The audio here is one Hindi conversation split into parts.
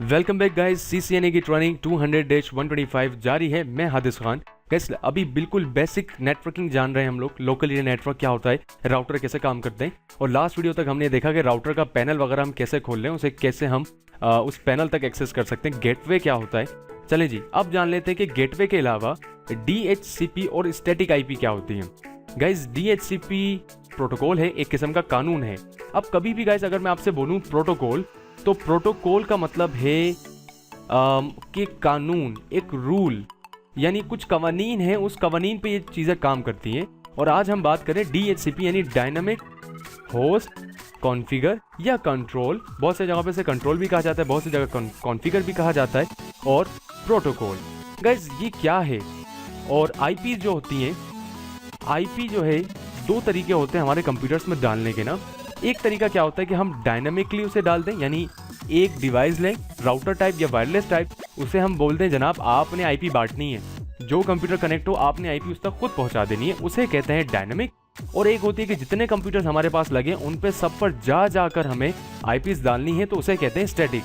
Welcome back guys. CCNA की ट्रेनिंग 200-125 जारी है। मैं हादिस खान। गाइस अभी बिल्कुल बेसिक नेटवर्किंग जान रहे हैं हम लोग। लोकल एरिया नेटवर्क क्या होता है, राउटर कैसे काम करते हैं, और लास्ट वीडियो तक हमने देखा कि राउटर का पैनल वगैरह हम कैसे खोल लें, उसे कैसे हम उस पैनल तक एक्सेस कर सकते हैं, गेटवे क्या होता है। चलें जी, अब जान लेते हैं कि गेटवे के अलावा DHCP और स्टैटिक IP क्या होती है। गाइस DHCP प्रोटोकॉल है, एक किस्म का कानून है। अब कभी भी गाइस अगर मैं आपसे बोलूँ प्रोटोकॉल, तो प्रोटोकॉल का मतलब है कि कानून, एक रूल, यानी कुछ कवानीन है, उस कवानीन पे ये चीज़ें काम करती हैं। और आज हम बात करें DHCP यानी डायनामिक होस्ट कॉन्फ़िगर या कंट्रोल। बहुत से जगह पे से कंट्रोल भी कहा जाता है, बहुत सी जगह कॉन्फ़िगर भी कहा जाता है, और प्रोटोकॉल। गाइस ये क्या है, और IP जो होती हैं, IP जो है दो तरीके होते हैं हमारे कंप्यूटर्स में डालने के ना। एक तरीका क्या होता है कि हम डायनामिकली उसे डाल दें, यानी एक डिवाइस लें, राउटर टाइप या वायरलेस टाइप, उसे हम बोल दें जनाब आपने IP बांटनी है, जो कंप्यूटर कनेक्ट हो आपने IP उस तक खुद पहुंचा देनी है, उसे कहते हैं डायनामिक। और एक होती है कि जितने कंप्यूटर्स हमारे पास लगे उन पे सब पर जा जाकर हमें IPs डालनी है, तो उसे कहते हैं स्टैटिक।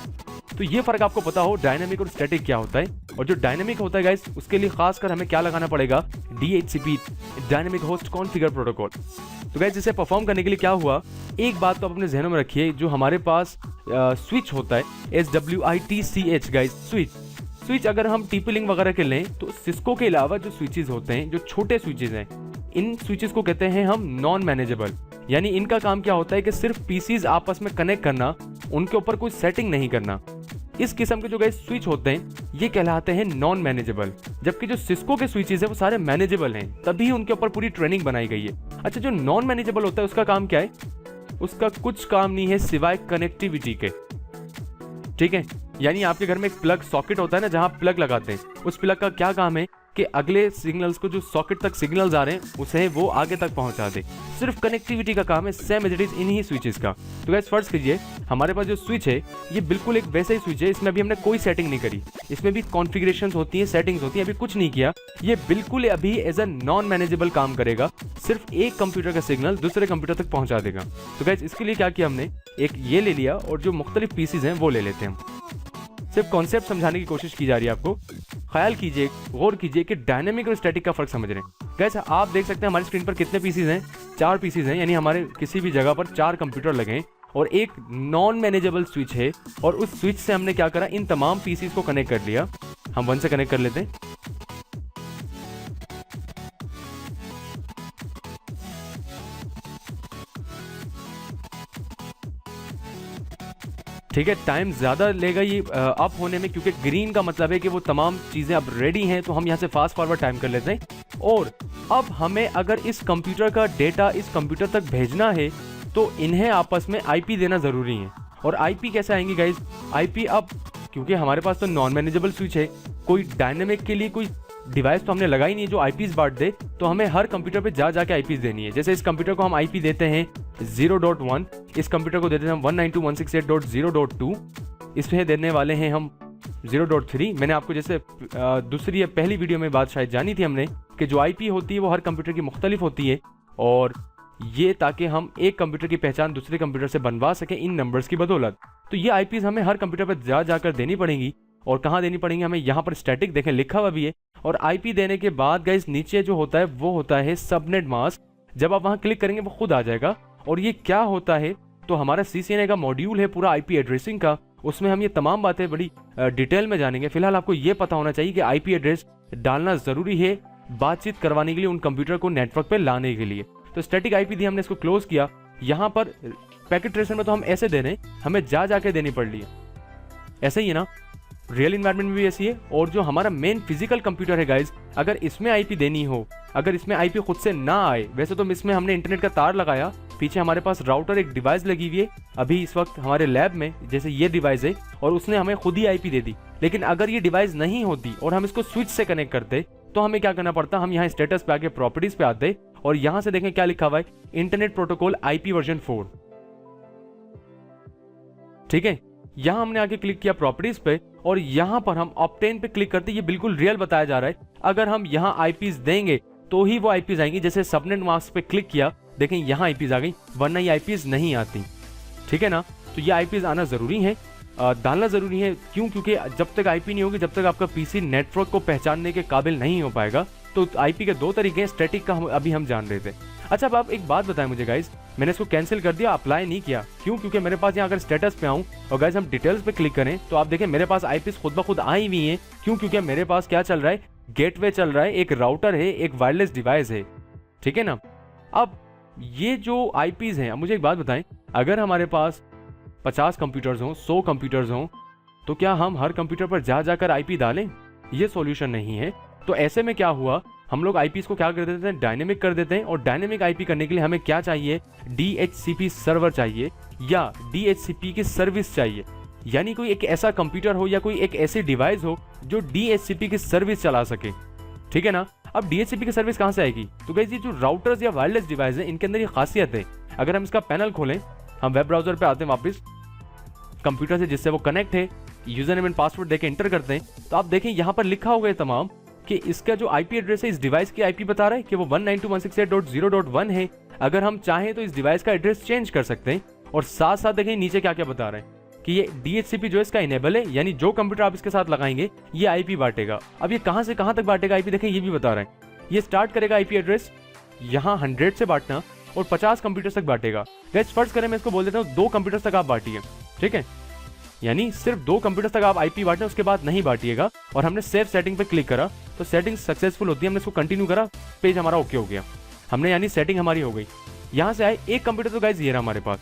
तो ये फर्क आपको पता हो डायनामिक और स्टैटिक क्या होता है। और जो डायनामिक होता है गाइस, उसके लिए खासकर हमें क्या लगाना पड़ेगा, DHCP dynamic host configure protocol. तो गाइस इसे परफॉर्म करने के लिए क्या हुआ, एक बात तो आप अपने जहनों में रखिए, जो हमारे पास स्विच होता है SWITCH गाइस, स्विच अगर हम TP-Link वगैरह के लें, तो सिस्को के अलावा जो स्विचेस होते हैं, जो छोटे स्विचेस हैं, इन स्विचेस को कहते हैं हम नॉन मैनेजेबल। यानी इनका काम क्या होता है कि सिर्फ पीसीज आपस में कनेक्ट करना, उनके ऊपर कोई सेटिंग नहीं करना। इस किस्म के जो गाइस स्विच होते हैं ये कहलाते हैं नॉन मैनेजेबल, जबकि जो सिस्को के स्विचेस है वो सारे मैनेजेबल हैं, तभी उनके ऊपर पूरी ट्रेनिंग बनाई गई है। अच्छा, जो नॉन मैनेजेबल होता है उसका काम क्या है, उसका कुछ काम नहीं है सिवाय कनेक्टिविटी के। ठीक है, यानी आपके घर में एक प्लग सॉकेट होता है ना, जहां प्लग लगाते हैं, उस प्लग का क्या काम है कि अगले सिग्नल्स को, जो सॉकेट तक सिग्नल्स आ रहे हैं, उसे वो आगे तक पहुंचा दे। सिर्फ कनेक्टिविटी का काम है, सेम एज इट इज इन्हीं स्विचेस का। तो गाइस फर्ज कीजिए हमारे पास जो स्विच है ये बिल्कुल एक वैसा ही स्विच है, इसमें अभी हमने कोई सेटिंग नहीं करी, इसमें भी कॉन्फ़िगरेशंस होती हैं, सेटिंग्स होती हैं, अभी कुछ नहीं किया। ये बिल्कुल अभी एज अ नॉन मैनेजेबल काम करेगा, सिर्फ एक कंप्यूटर का सिग्नल दूसरे कंप्यूटर तक पहुंचा देगा। तो गाइस इसके लिए क्या किया हमने, एक ये ले लिया और जो मुख्तलिफ पीसीज हैं वो ले लेते हैं। सिर्फ कॉन्सेप्ट समझाने की कोशिश की जा रही है आपको। ख्याल कीजिए, गौर कीजिए कि डायनामिक और स्टैटिक का फर्क समझ रहे हैं। गाइस आप देख सकते हैं हमारी स्क्रीन पर कितने पीसीज हैं, 4 पीसीज हैं, यानी हमारे किसी भी जगह पर 4 कंप्यूटर लगे हैं और एक नॉन मैनेजेबल स्विच है। और उस स्विच से हमने क्या करा, इन तमाम पीसीज को कनेक्ट कर लिया। हम 1 से कनेक्ट कर लेते हैं। ठीक है, टाइम ज़्यादा लेगा ये अप होने में, क्योंकि ग्रीन का मतलब है कि वो तमाम चीज़ें अब रेडी हैं। तो हम यहाँ से फास्ट फॉरवर्ड टाइम कर लेते हैं। और अब हमें अगर इस कंप्यूटर का डेटा इस कंप्यूटर तक भेजना है, तो इन्हें आपस में IP देना ज़रूरी है। और IP कैसे आएंगी गाइज, IP अब क्योंकि हमारे पास तो नॉन मैनेजेबल स्विच है, कोई डायनेमिक के लिए कोई डिवाइस तो हमने लगाई नहीं है जो IPs बांट दे, तो हमें हर कंप्यूटर पे जा जाके IPs देनी है। जैसे इस कंप्यूटर को हम IP देते हैं 0.1, इस कंप्यूटर को देते हैं हम 192.168.0.2, इसमें देने वाले हैं हम 0.3। मैंने आपको जैसे दूसरी या पहली वीडियो में बात शायद जानी थी हमने कि जो IP होती है वो हर कंप्यूटर की मुख्तलिफ होती है, और ये ताकि हम एक कंप्यूटर की पहचान दूसरे कंप्यूटर से बनवा सकें इन नंबर्स की बदौलत। तो ये IPs हमें हर कंप्यूटर पर जा जाकर देनी पड़ेंगी। और कहाँ देनी पड़ेंगी, हमें यहाँ पर स्टैटिक देखें लिखा हुआ भी है। और IP देने के बाद गाइस नीचे जो होता है वो होता है सबनेट मास्क। जब आप वहाँ क्लिक करेंगे वो खुद आ जाएगा। और ये क्या होता है, तो हमारा CCNA का मॉड्यूल है पूरा IP एड्रेसिंग का, उसमें हम ये तमाम बातें बड़ी डिटेल में जानेंगे। फिलहाल आपको ये पता होना चाहिए कि IP एड्रेस डालना ज़रूरी है बातचीत करवाने के लिए, उन कंप्यूटर को नेटवर्क पर लाने के लिए। तो स्टैटिक IP दी, हमने इसको क्लोज किया। यहाँ पर पैकेट ट्रेसर में तो हम ऐसे दे रहे हैं, हमें जा जाके देनी पड़ रही है। ऐसे ही है ना, रियल इन्वायरमेंट में भी ऐसी है। और जो हमारा मेन फिजिकल कंप्यूटर है गाइज, अगर इसमें IP देनी हो, अगर इसमें IP खुद से ना आए, वैसे तो इसमें हमने इंटरनेट का तार लगाया, पीछे हमारे पास राउटर एक डिवाइस लगी हुई है अभी इस वक्त हमारे लैब में, जैसे ये डिवाइस है, और उसने हमें खुद ही IP दे दी। लेकिन अगर ये डिवाइस नहीं होती और हम इसको स्विच से कनेक्ट करते, तो हमें क्या करना पड़ता, हम यहाँ स्टेटस पे आके प्रॉपर्टीज पे आते और यहाँ से देखें क्या लिखा हुआ है, इंटरनेट प्रोटोकॉल IP वर्जन 4। ठीक है, यहाँ हमने आके क्लिक किया प्रॉपर्टीज पे, और यहाँ पर हम ऑब्टेन पे क्लिक करते, ये बिल्कुल रियल बताया जा रहा है। अगर हम यहाँ IPs देंगे तो ही वो IPs आएंगी। जैसे सबनेट मास्क पे क्लिक किया, देखें यहाँ IPs आ गई, वरना ये IPs नहीं आती। ठीक है ना, तो ये IPs आना जरूरी है। डालना ज़रूरी है। क्यों? क्योंकि जब तक आईपी नहीं होगी, जब तक आपका पीसी नेटवर्क को पहचानने के काबिल नहीं हो पाएगा। तो आईपी के दो तरीके हैं, स्टैटिक का अभी हम जान रहे थे। अच्छा, अब आप एक बात बताएं मुझे गाइस, मैंने इसको कैंसिल कर दिया, अप्लाई नहीं किया। क्यों? क्योंकि मेरे पास यहाँ अगर स्टेटस पे आऊँ और गाइस हम डिटेल्स पे क्लिक करें तो आप देखें मेरे पास आईपीस खुद ब खुद आई हुई हैं। क्यों? क्योंकि मेरे पास क्या चल रहा है, गेटवे चल रहा है, एक राउटर है, एक वायरलेस डिवाइस है, ठीक है ना। अब ये जो आईपीज हैं, अब मुझे एक बात बताएं, अगर हमारे पास 50 कंप्यूटर्स हों, 100 कंप्यूटर्स हों, तो क्या हम हर कंप्यूटर पर जा जाकर आईपी डालें? ये सॉल्यूशन नहीं है। तो ऐसे में क्या हुआ, हम लोग आईपीस को क्या कर देते हैं, डायनेमिक कर देते हैं। और डायनेमिक आईपी करने के लिए हमें क्या चाहिए, डीएचसीपी सर्वर चाहिए या डीएचसीपी की सर्विस चाहिए। यानी कोई एक ऐसा कंप्यूटर हो या कोई एक ऐसी डिवाइस हो जो डीएचसीपी की सर्विस चला सके, ठीक है ना। अब डीएचसीपी की सर्विस कहां से आएगी? तो गाइस ये जो राउटर्स या वायरलेस डिवाइस है, इनके अंदर ये खासियत है। अगर हम इसका पैनल खोलें, हम वेब ब्राउजर पे आते हैं वापस, कंप्यूटर से जिससे वो कनेक्ट है, यूजर नेम एंड पासवर्ड देके एंटर करते हैं, तो आप देखें यहाँ पर लिखा होगा तमाम कि इसका जो आईपी एड्रेस है, इस डिवाइस की आईपी बता रहा है कि वो 192.168.0.1 है। अगर हम चाहें तो इस डिवाइस का एड्रेस चेंज कर सकते हैं। और साथ साथ देखें नीचे क्या क्या बता रहा है कि ये डीएचसीपी जो है इसका इनेबल है, यानी जो कंप्यूटर आप इसके साथ लगाएंगे ये आईपी बांटेगा। अब ये कहां से कहां तक बांटेगा आईपी, देखें ये भी बता रहा है। ये स्टार्ट करेगा आईपी एड्रेस यहाँ 100 से बांटना और 50 कंप्यूटर तक बांटेगा। गाइस फर्ज करें मैं इसको बोल देता हूँ 2 कंप्यूटर तक आप बांटिए, ठीक है। यानी सिर्फ 2 कंप्यूटर तक आप आईपी बांटना, उसके बाद नहीं बांटिएगा। और हमने सेव सेटिंग पे क्लिक करा तो सेटिंग सक्सेसफुल होती है। हमने इसको कंटिन्यू करा, पेज हमारा ओके हो गया, हमने यानी सेटिंग हमारी हो गई। यहां से आए एक कंप्यूटर तो गाइस ये रहा हमारे पास,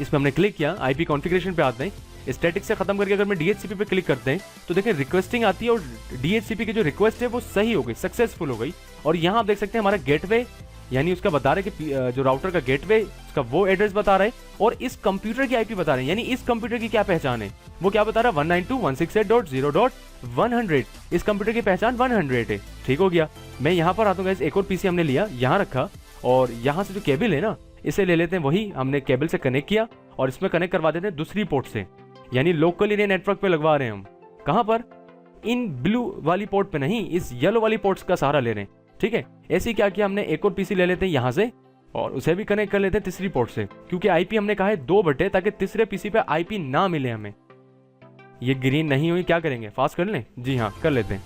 इस पे हमने क्लिक किया, आईपी कॉन्फ़िगरेशन पे आते हैं। स्टैटिक से खत्म करके अगर मैं डीएचसीपी पे क्लिक करते हैं तो देखें रिक्वेस्टिंग आती है और डीएचसीपी की जो रिक्वेस्ट है वो सही हो गई, सक्सेसफुल हो गई। और यहाँ आप देख सकते हैं हमारा गेटवे, यानी उसका बता रहे कि जो राउटर का गेटवे उसका वो एड्रेस बता रहा है और इस कंप्यूटर की आईपी बता रहे हैं। यानी इस कंप्यूटर की क्या पहचान है, वो क्या बता रहा है, 192.168.0.100। इस कंप्यूटर की पहचान 100 है, ठीक हो गया। मैं यहाँ पर आता हूँ गाइस, एक और पीसी हमने लिया, यहाँ रखा और यहाँ से जो केबल है ना इसे ले लेते हैं, वही हमने केबल से कनेक्ट किया और इसमें कनेक्ट करवा देते हैं दूसरी पोर्ट से, यानी लोकल एरिया नेटवर्क पे लगवा रहे हैं हम। कहां पर, इन ब्लू वाली पोर्ट पे नहीं, इस येलो वाली पोर्ट्स का सहारा ले रहे हैं, ठीक है। ऐसे क्या किया हमने, एक और पीसी ले लेते हैं यहां से और उसे भी कनेक्ट कर लेते हैं तीसरी पोर्ट से, क्योंकि आईपी हमने कहा है 2 बटे, ताकि तीसरे पीसी पे आईपी ना मिले हमें। ये ग्रीन नहीं हुई, क्या करेंगे, फास्ट कर लें, जी हाँ कर लेते हैं।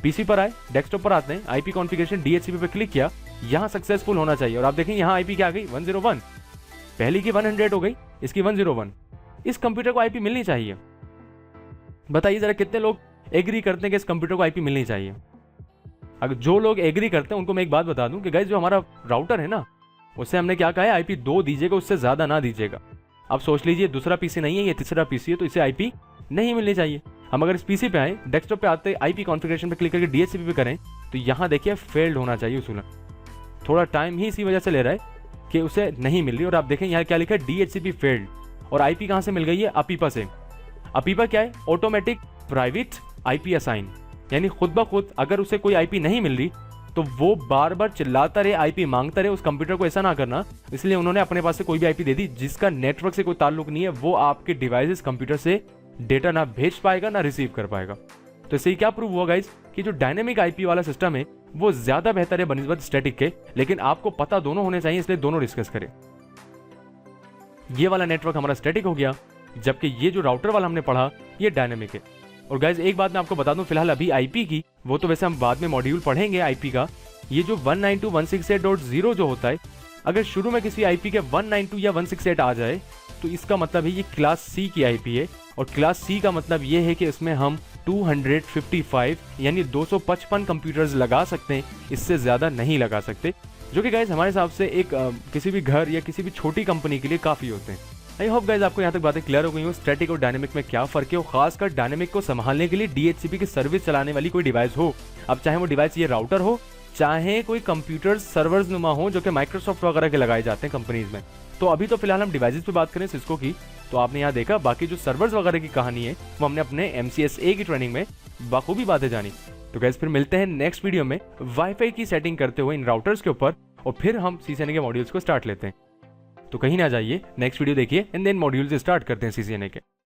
पीसी पर आए, डेस्कटॉप पर आते हैं, आईपी कॉन्फ़िगरेशन डीएचसीपी पे क्लिक किया, यहाँ सक्सेसफुल होना चाहिए। और आप देखें यहाँ आईपी क्या आ गई, 101, पहली की 100 हो गई, इसकी 101। इस कंप्यूटर को आईपी मिलनी चाहिए। बताइए जरा कितने लोग एग्री करते हैं कि इस कंप्यूटर को आईपी मिलनी चाहिए। अगर जो लोग एग्री करते हैं उनको मैं एक बात बता दूं कि गाइस जो हमारा राउटर है ना, उससे हमने क्या कहा है, आईपी 2 दीजिएगा, उससे ज्यादा ना दीजिएगा। अब सोच लीजिए दूसरा पीसी नहीं है, ये तीसरा पीसी है, तो इसे आईपी नहीं मिलनी चाहिए। हम अगर इस पीसी पे आए, डेस्कटॉप पे आते, आईपी कॉन्फ़िगरेशन पे क्लिक करके डीएचसीपी पे करें, तो यहाँ देखिए फेल्ड होना चाहिए उसूलन। थोड़ा टाइम ही इसी वजह से ले रहा है कि उसे नहीं मिल रही। और आप देखें यहाँ क्या लिखा है, डीएचसीपी फेल्ड। और आईपी कहाँ से मिल गई है, अपीपा से। अपीपा क्या है, ऑटोमेटिक प्राइवेट आईपी असाइन, यानी खुद ब खुद अगर उसे कोई आईपी नहीं मिल रही तो वो बार बार चिल्लाता रहे, आईपी मांगता रहे। उस कंप्यूटर को ऐसा ना करना, इसलिए उन्होंने अपने पास से कोई भी आईपी दे दी जिसका नेटवर्क से कोई ताल्लुक नहीं है, वो आपके डिवाइसेस कंप्यूटर से डेटा ना भेज पाएगा ना रिसीव कर पाएगा। तो इससे क्या प्रूव हुआ गाइस कि जो डायनेमिक आईपी वाला सिस्टम है वो ज्यादा बेहतर है बनिस्बत स्टैटिक के। लेकिन आपको पता दोनों होने चाहिए, इसलिए दोनों डिस्कस करें। ये वाला नेटवर्क हमारा स्टैटिक हो गया, जबकि ये जो राउटर वाला हमने पढ़ा ये डायनेमिक है। और गाइस एक बात मैं आपको बता दूं, फिलहाल अभी आईपी की, वो तो वैसे हम बाद में मॉड्यूल पढ़ेंगे आईपी का। ये जो 192.168.0 जो होता है, अगर शुरू में किसी आईपी के 192 या 168 आ जाए तो इसका मतलब है ये क्लास सी की आईपी है। और क्लास सी का मतलब ये है कि इसमें हम 255 यानी 255 कंप्यूटर्स लगा सकते हैं, इससे ज्यादा नहीं लगा सकते, जो कि गाइस हमारे हिसाब से एक किसी भी घर या किसी भी छोटी कंपनी के लिए काफी होते हैं। आई होप गाइस आपको यहाँ तक बातें क्लियर हो गई हो, स्टैटिक और डायनेमिक में क्या फर्क है। और खासकर डायनेमिक को संभालने के लिए डीएचसीपी की सर्विस चलाने वाली कोई डिवाइस हो, अब चाहे वो डिवाइस ये राउटर हो, चाहे कोई कंप्यूटर सर्वर्स नुमा हो जो कि माइक्रोसॉफ्ट वगैरह के लगाए जाते हैं कंपनीज में। तो अभी तो फिलहाल हम डिवाइसेस पे बात करें सिस्को की, तो आपने यहाँ देखा, बाकी जो सर्वर्स वगैरह की कहानी है वो हमने अपने MCSA की ट्रेनिंग में बाखूबी बातें जानी। तो गाइस फिर मिलते हैं नेक्स्ट वीडियो में वाईफाई की सेटिंग करते हुए इन राउटर्स के ऊपर, और फिर हम CCNA के मॉड्यूल्स को स्टार्ट लेते हैं। तो कहीं ना जाइए, नेक्स्ट वीडियो देखिए एंड देन मॉड्यूल्स स्टार्ट करते हैं CCNA के।